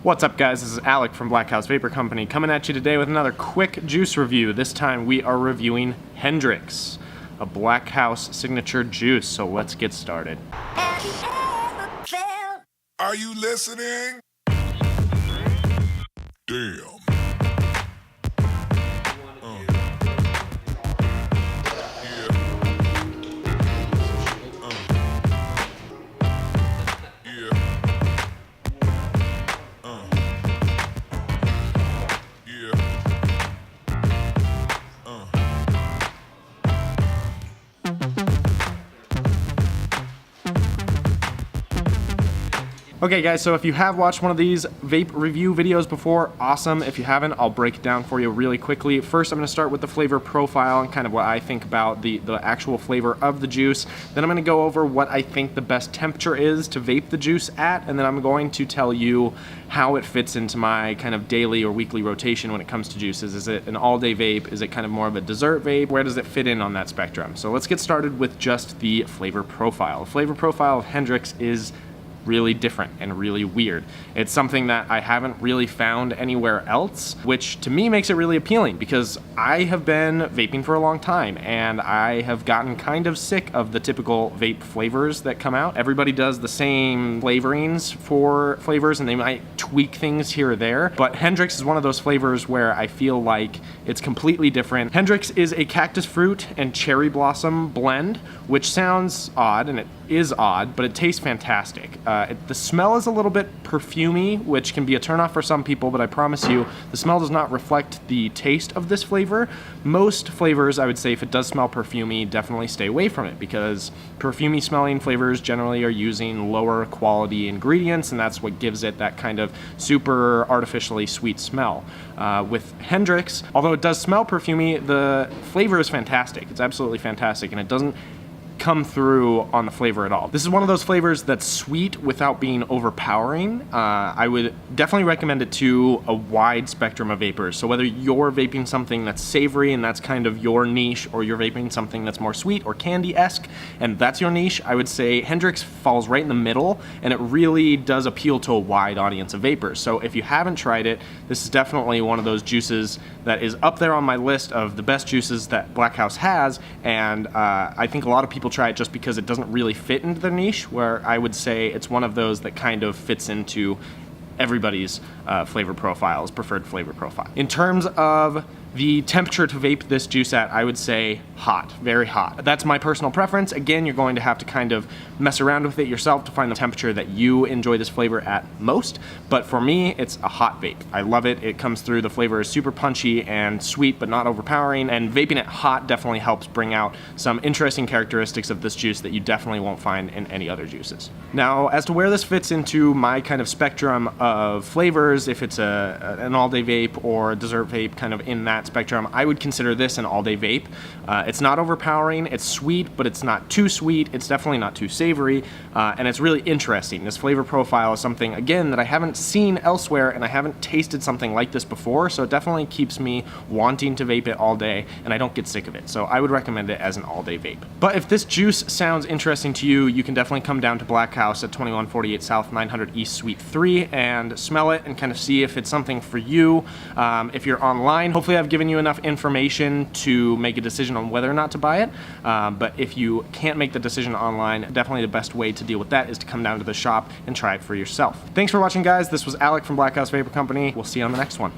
What's up guys, this is Alec from Blackhouse Vapor Company coming at you today with another quick juice review. This time we are reviewing Hendrix, a Blackhouse signature juice, so let's get started. Are you listening? Damn. Okay guys, so if you have watched one of these vape review videos before, awesome. If you haven't, I'll break it down for you really quickly. First, I'm going to start with the flavor profile and kind of what I think about the actual flavor of the juice. Then I'm going to go over what I think the best temperature is to vape the juice at, and then I'm going to tell you how it fits into my kind of daily or weekly rotation when it comes to juices. Is it an all-day vape? Is it kind of more of a dessert vape? Where does it fit in on that spectrum? So let's get started with just the flavor profile. The flavor profile of Hendrix is really different and really weird. It's something that I haven't really found anywhere else, which to me makes it really appealing because I have been vaping for a long time and I have gotten kind of sick of the typical vape flavors that come out. Everybody does the same flavorings for flavors and they might tweak things here or there, but Hendrix is one of those flavors where I feel like it's completely different. Hendrix is a cactus fruit and cherry blossom blend, which sounds odd, and it is odd, but it tastes fantastic. The smell is a little bit perfumey, which can be a turnoff for some people, but I promise you, the smell does not reflect the taste of this flavor. Most flavors, I would say, if it does smell perfumey, definitely stay away from it because perfumey smelling flavors generally are using lower quality ingredients, and that's what gives it that kind of super artificially sweet smell. With Hendrix, although it does smell perfumey, the flavor is fantastic. It's absolutely fantastic, and it doesn't come through on the flavor at all. This is one of those flavors that's sweet without being overpowering. I would definitely recommend it to a wide spectrum of vapors. So whether you're vaping something that's savory and that's kind of your niche, or you're vaping something that's more sweet or candy-esque and that's your niche, I would say Hendrix falls right in the middle and it really does appeal to a wide audience of vapors. So if you haven't tried it, this is definitely one of those juices that is up there on my list of the best juices that Blackhouse has, and I think a lot of people try it just because it doesn't really fit into their niche, where I would say it's one of those that kind of fits into everybody's flavor profiles, preferred flavor profile. In terms of the temperature to vape this juice at, I would say hot, very hot. That's my personal preference. Again, you're going to have to kind of mess around with it yourself to find the temperature that you enjoy this flavor at most. But for me, it's a hot vape. I love it. It comes through. The flavor is super punchy and sweet, but not overpowering. And vaping it hot definitely helps bring out some interesting characteristics of this juice that you definitely won't find in any other juices. Now, as to where this fits into my kind of spectrum of flavors, if it's an all-day vape or a dessert vape kind of in that spectrum, I would consider this an all-day vape. It's not overpowering, it's sweet, but it's not too sweet, it's definitely not too savory, and it's really interesting. This flavor profile is something, again, that I haven't seen elsewhere, and I haven't tasted something like this before, so it definitely keeps me wanting to vape it all day, and I don't get sick of it. So I would recommend it as an all-day vape. But if this juice sounds interesting to you, you can definitely come down to Blackhouse at 2148 South 900 East Suite 3 and smell it and kind of see if it's something for you. If you're online, hopefully I've given you enough information to make a decision on whether or not to buy it, but if you can't make the decision online, definitely the best way to deal with that is to come down to the shop and try it for yourself. Thanks for watching guys, this was Alec from Blackhouse Vapor Company. We'll see you on the next one.